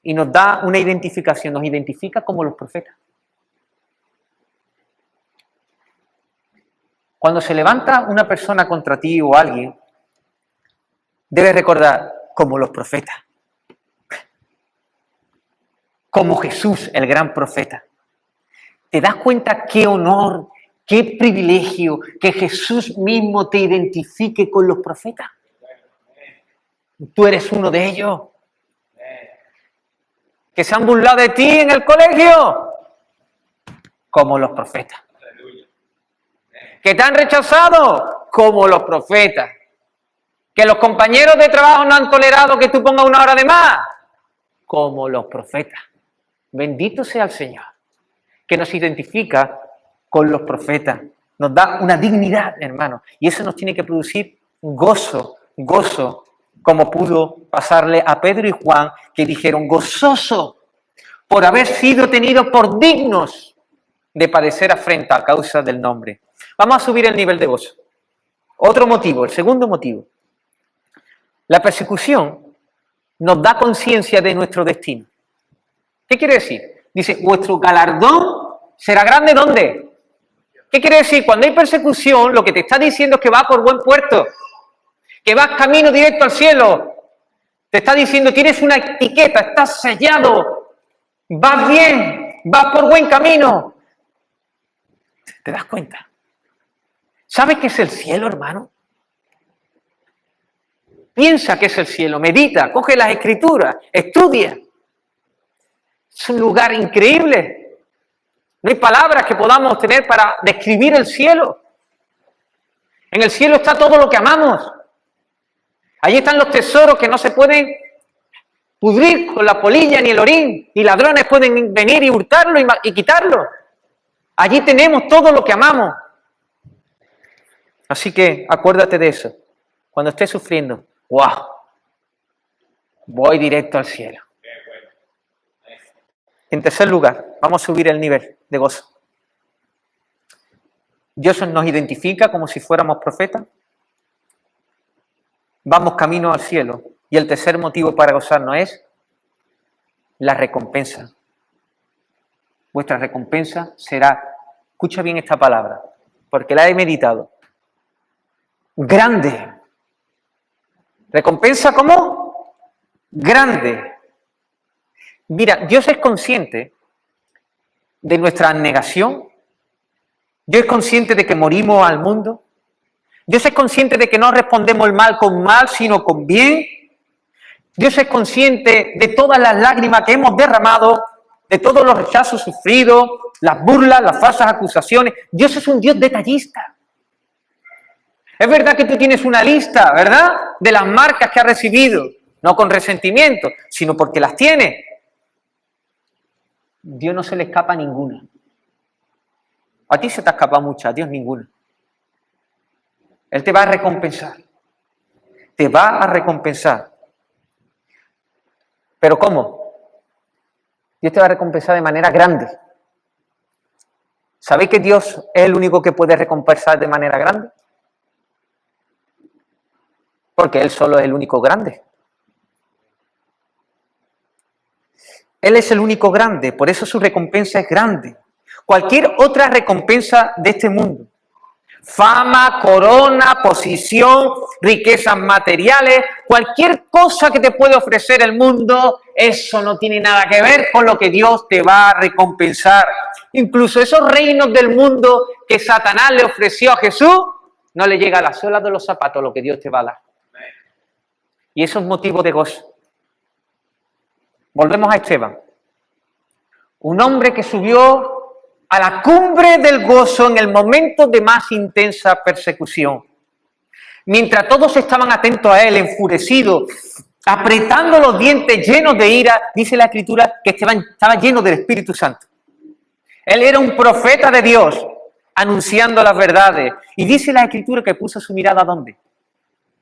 Y nos da una identificación, nos identifica como los profetas. Cuando se levanta una persona contra ti o alguien, debes recordar como los profetas. Como Jesús, el gran profeta. ¿Te das cuenta qué honor, qué privilegio que Jesús mismo te identifique con los profetas? Tú eres uno de ellos. ¿Que se han burlado de ti en el colegio? Como los profetas. ¿Que te han rechazado? Como los profetas. ¿Que los compañeros de trabajo no han tolerado que tú pongas una hora de más? Como los profetas. Bendito sea el Señor, que nos identifica con los profetas. Nos da una dignidad, hermano. Y eso nos tiene que producir gozo, como pudo pasarle a Pedro y Juan, que dijeron: gozoso por haber sido tenidos por dignos de padecer afrenta a causa del nombre. Vamos a subir el nivel de gozo. Otro motivo, el segundo motivo. La persecución nos da conciencia de nuestro destino. ¿Qué quiere decir? Dice: vuestro galardón será grande. ¿Dónde? ¿Qué quiere decir? Cuando hay persecución, lo que te está diciendo es que vas por buen puerto, que vas camino directo al cielo. Te está diciendo: tienes una etiqueta, estás sellado, vas bien, vas por buen camino. ¿Te das cuenta? ¿Sabes qué es el cielo, hermano? Piensa qué es el cielo, medita, coge las escrituras, estudia. Es un lugar increíble. No hay palabras que podamos tener para describir el cielo. En el cielo está todo lo que amamos. Allí están los tesoros que no se pueden pudrir con la polilla ni el orín, ni ladrones pueden venir y hurtarlo y quitarlo. Allí tenemos todo lo que amamos. Así que acuérdate de eso. Cuando estés sufriendo, ¡wow! Voy directo al cielo. En tercer lugar, vamos a subir el nivel de gozo. Dios nos identifica como si fuéramos profetas. Vamos camino al cielo. Y el tercer motivo para gozarnos es la recompensa. Vuestra recompensa será, escucha bien esta palabra, porque la he meditado, grande. ¿Recompensa cómo? Grande. Mira, Dios es consciente de nuestra negación. Dios es consciente de que morimos al mundo. Dios es consciente de que no respondemos el mal con mal, sino con bien. Dios es consciente de todas las lágrimas que hemos derramado, de todos los rechazos sufridos, las burlas, las falsas acusaciones. Dios es un Dios detallista. Es verdad que tú tienes una lista, ¿verdad?, de las marcas que has recibido, no con resentimiento, sino porque las tienes. Dios no se le escapa ninguna. A ti se te ha escapado mucha, a Dios ninguna. Él te va a recompensar. Te va a recompensar. ¿Pero cómo? Dios te va a recompensar de manera grande. ¿Sabéis que Dios es el único que puede recompensar de manera grande? Porque Él solo es el único grande. Él es el único grande, por eso su recompensa es grande. Cualquier otra recompensa de este mundo, fama, corona, posición, riquezas materiales, cualquier cosa que te puede ofrecer el mundo, eso no tiene nada que ver con lo que Dios te va a recompensar. Incluso esos reinos del mundo que Satanás le ofreció a Jesús, no le llega a la suela de los zapatos lo que Dios te va a dar. Y eso es motivo de gozo. Volvemos a Esteban. Un hombre que subió a la cumbre del gozo en el momento de más intensa persecución. Mientras todos estaban atentos a él, enfurecidos, apretando los dientes, llenos de ira, dice la Escritura que Esteban estaba lleno del Espíritu Santo. Él era un profeta de Dios, anunciando las verdades. Y dice la Escritura que puso su mirada ¿dónde?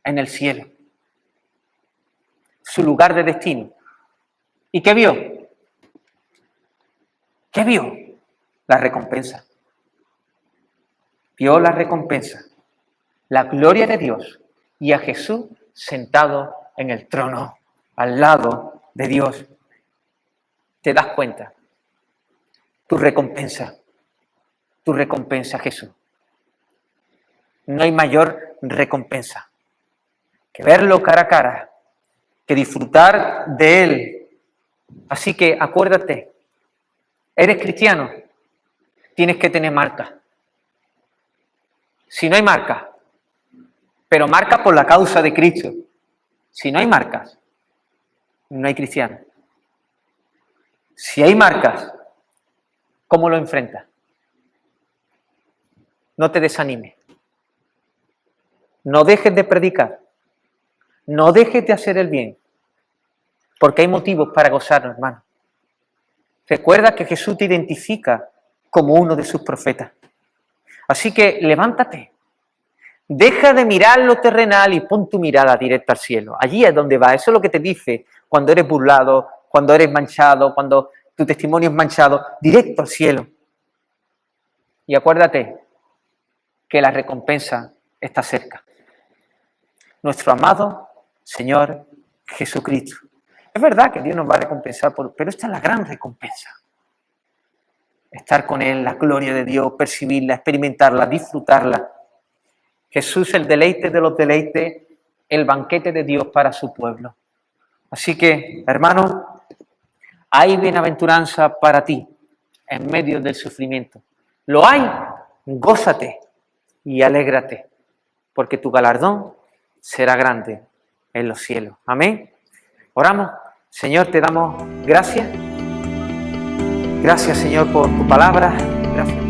En el cielo. Su lugar de destino. ¿Y qué vio? ¿Qué vio? La recompensa. Vio la recompensa, la gloria de Dios y a Jesús sentado en el trono, al lado de Dios. ¿Te das cuenta? Tu recompensa, Jesús. No hay mayor recompensa que verlo cara a cara, que disfrutar de Él. Así que acuérdate, eres cristiano, tienes que tener marca. Si no hay marca, pero marca por la causa de Cristo. Si no hay marcas, no hay cristiano. Si hay marcas, ¿cómo lo enfrentas? No te desanimes. No dejes de predicar. No dejes de hacer el bien. Porque hay motivos para gozarnos, hermano. Recuerda que Jesús te identifica como uno de sus profetas. Así que levántate. Deja de mirar lo terrenal y pon tu mirada directa al cielo. Allí es donde va. Eso es lo que te dice cuando eres burlado, cuando eres manchado, cuando tu testimonio es manchado. Directo al cielo. Y acuérdate que la recompensa está cerca. Nuestro amado Señor Jesucristo. Es verdad que Dios nos va a recompensar, pero esta es la gran recompensa. Estar con Él, la gloria de Dios, percibirla, experimentarla, disfrutarla. Jesús, el deleite de los deleites, el banquete de Dios para su pueblo. Así que, hermano, hay bienaventuranza para ti en medio del sufrimiento. Lo hay, gózate, y alégrate, porque tu galardón será grande en los cielos. Amén. Oramos. Señor, te damos gracias. Gracias, Señor, por tu palabra. Gracias.